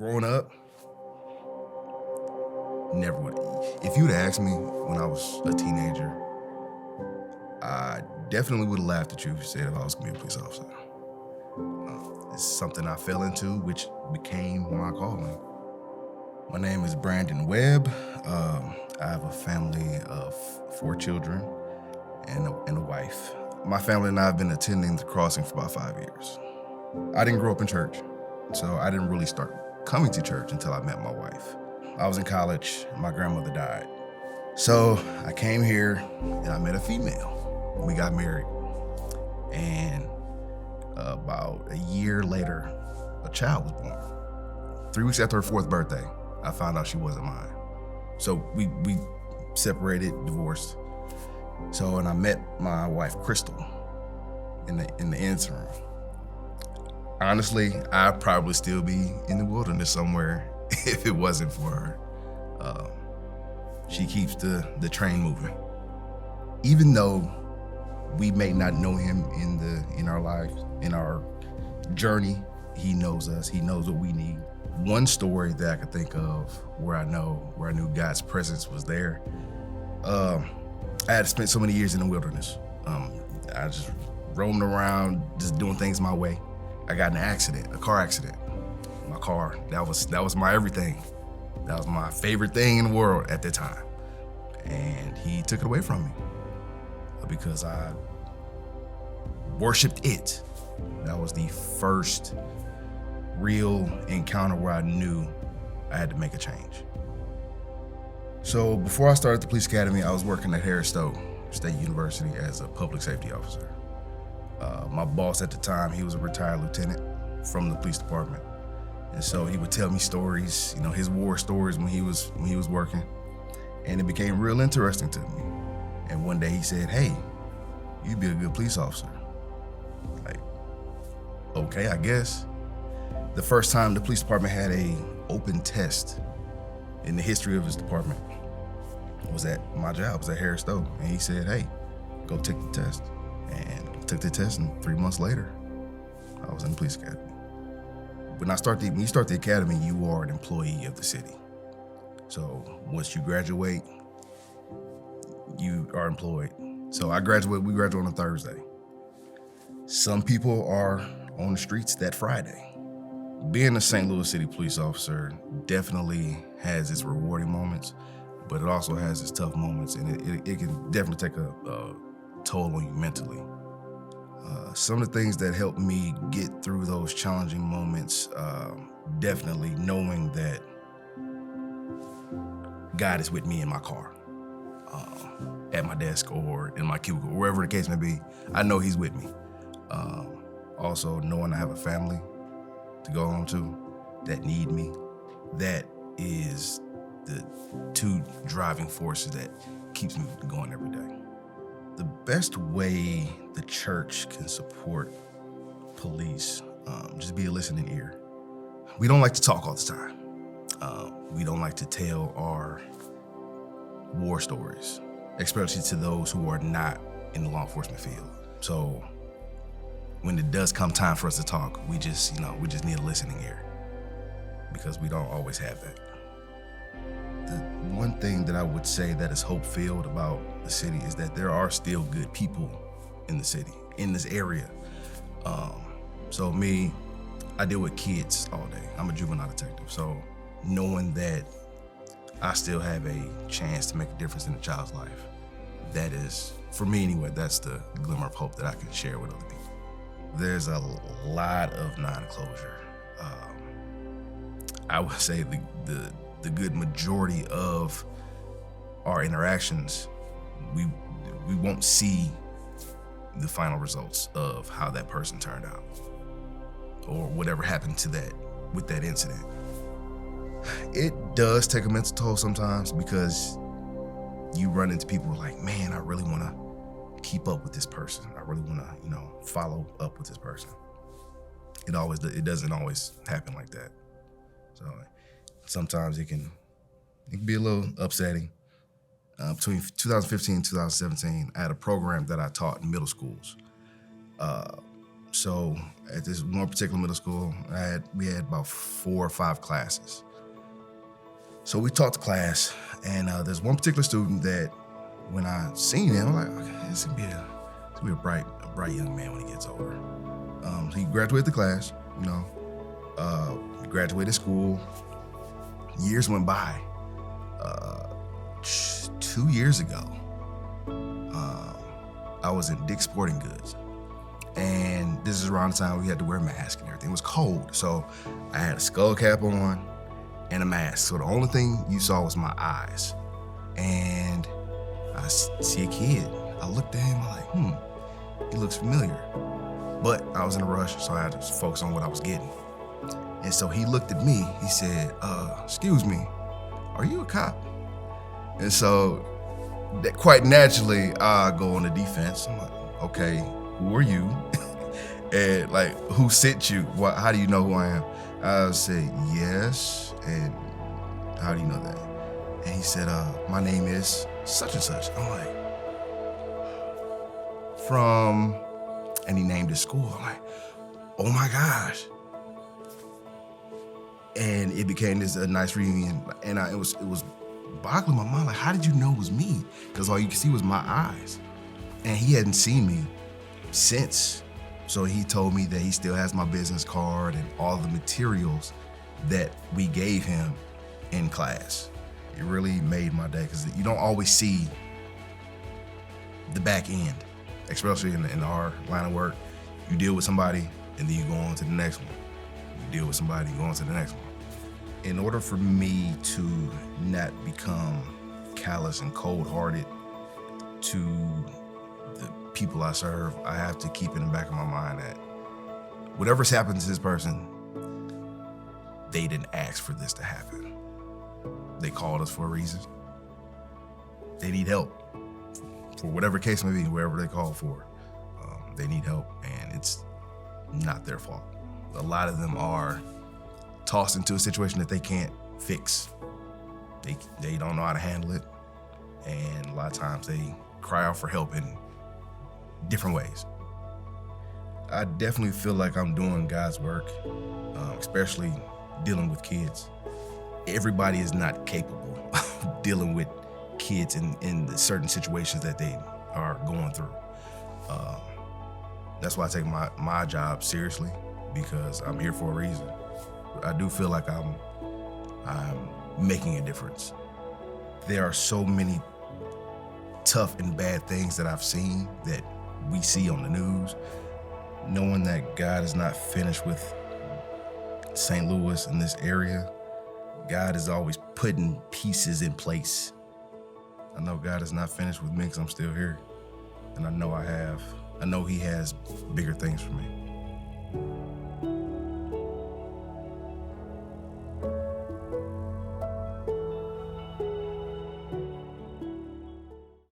Growing up, never would. If you'd asked me when I was a teenager, I definitely would have laughed at you if you said if I was gonna be a police officer. It's something I fell into, which became my calling. My name is Brandon Webb. I have a family of 4 children and a wife. My family and I have been attending the crossing for about 5 years. I didn't grow up in church, so I didn't really start coming to church until I met my wife. I was in college, my grandmother died. So I came here and I met a female. We got married. And about a year later, a child was born. 3 weeks after her 4th birthday, I found out she wasn't mine. So we separated, divorced. So, and I met my wife, Crystal, in the interim. Honestly, I'd probably still be in the wilderness somewhere if it wasn't for her. She keeps the train moving. Even though we may not know him in our lives, in our journey, he knows us, he knows what we need. One story that I could think of where I knew God's presence was there. I had spent so many years in the wilderness. I just roamed around, just doing things my way. I got in an accident, a car accident. My car, that was my everything. That was my favorite thing in the world at the time. And he took it away from me because I worshiped it. That was the first real encounter where I knew I had to make a change. So before I started the police academy, I was working at Harris Stowe State University as a public safety officer. My boss at the time, he was a retired lieutenant from the police department. And so he would tell me stories, his war stories when he was working. And it became real interesting to me. And one day he said, "Hey, you'd be a good police officer." Like, okay, I guess. The first time the police department had a open test in the history of his department was at my job, was at Harris Stowe. And he said, "Hey, go take the test." And I took the test, and 3 months later, I was in the police academy. When you start the academy, you are an employee of the city. So once you graduate, you are employed. So we graduate on a Thursday. Some people are on the streets that Friday. Being a St. Louis City police officer definitely has its rewarding moments, but it also has its tough moments, and it can definitely take a toll on you mentally. Some of the things that helped me get through those challenging moments, definitely knowing that God is with me in my car, at my desk or in my cubicle, wherever the case may be. I know he's with me. Also knowing I have a family to go home to that need me. That is the 2 driving forces that keeps me going every day. The best way the church can support police, just be a listening ear. We don't like to talk all the time. We don't like to tell our war stories, especially to those who are not in the law enforcement field. So when it does come time for us to talk, we just need a listening ear because we don't always have that. The one thing that I would say that is hope-filled about the city is that there are still good people in the city, in this area. So me, I deal with kids all day. I'm a juvenile detective. So knowing that I still have a chance to make a difference in a child's life, that is, for me anyway, that's the glimmer of hope that I can share with other people. There's a lot of non-closure. I would say the good majority of our interactions, we won't see the final results of how that person turned out or whatever happened to that with that incident. It does take a mental toll sometimes because you run into people like, man, I really want to keep up with this person. I really want to, follow up with this person. It doesn't always happen like that. So sometimes it can be a little upsetting. Between 2015 and 2017, I had a program that I taught in middle schools. So at this one particular middle school, we had about 4 or 5 classes. So we taught the class, and there's one particular student that when I seen him, I'm like, okay, this gonna be a bright young man when he gets older. So he graduated the class, he graduated school. Years went by. 2 years ago, I was in Dick's Sporting Goods. And this is around the time we had to wear masks and everything. It was cold, so I had a skull cap on and a mask. So the only thing you saw was my eyes. And I see a kid. I looked at him, I'm like, he looks familiar. But I was in a rush, so I had to focus on what I was getting. And so he looked at me, he said, excuse me, are you a cop? And so quite naturally, I go on the defense. I'm like, okay, who are you? And like, who sent you? How do you know who I am? I say, yes, and how do you know that? And he said, my name is such and such. I'm like, and he named his school. I'm like, oh my gosh. And it became a nice reunion, and it was boggling my mind, like, how did you know it was me? Because all you could see was my eyes. And he hadn't seen me since. So he told me that he still has my business card and all the materials that we gave him in class. It really made my day, because you don't always see the back end, especially in our line of work. You deal with somebody and then you go on to the next one. You deal with somebody and go on to the next one. In order for me to not become callous and cold-hearted to the people I serve, I have to keep in the back of my mind that whatever's happened to this person, they didn't ask for this to happen. They called us for a reason. They need help. For whatever case may be, wherever they call for, they need help, and it's not their fault. A lot of them are tossed into a situation that they can't fix. They don't know how to handle it, and a lot of times they cry out for help in different ways. I definitely feel like I'm doing God's work, especially dealing with kids. Everybody is not capable of dealing with kids in the certain situations that they are going through. That's why I take my job seriously, because I'm here for a reason. I do feel like I'm making a difference. There are so many tough and bad things that I've seen that we see on the news. Knowing that God is not finished with St. Louis in this area, God is always putting pieces in place. I know God is not finished with me because I'm still here. And I know He has bigger things for me.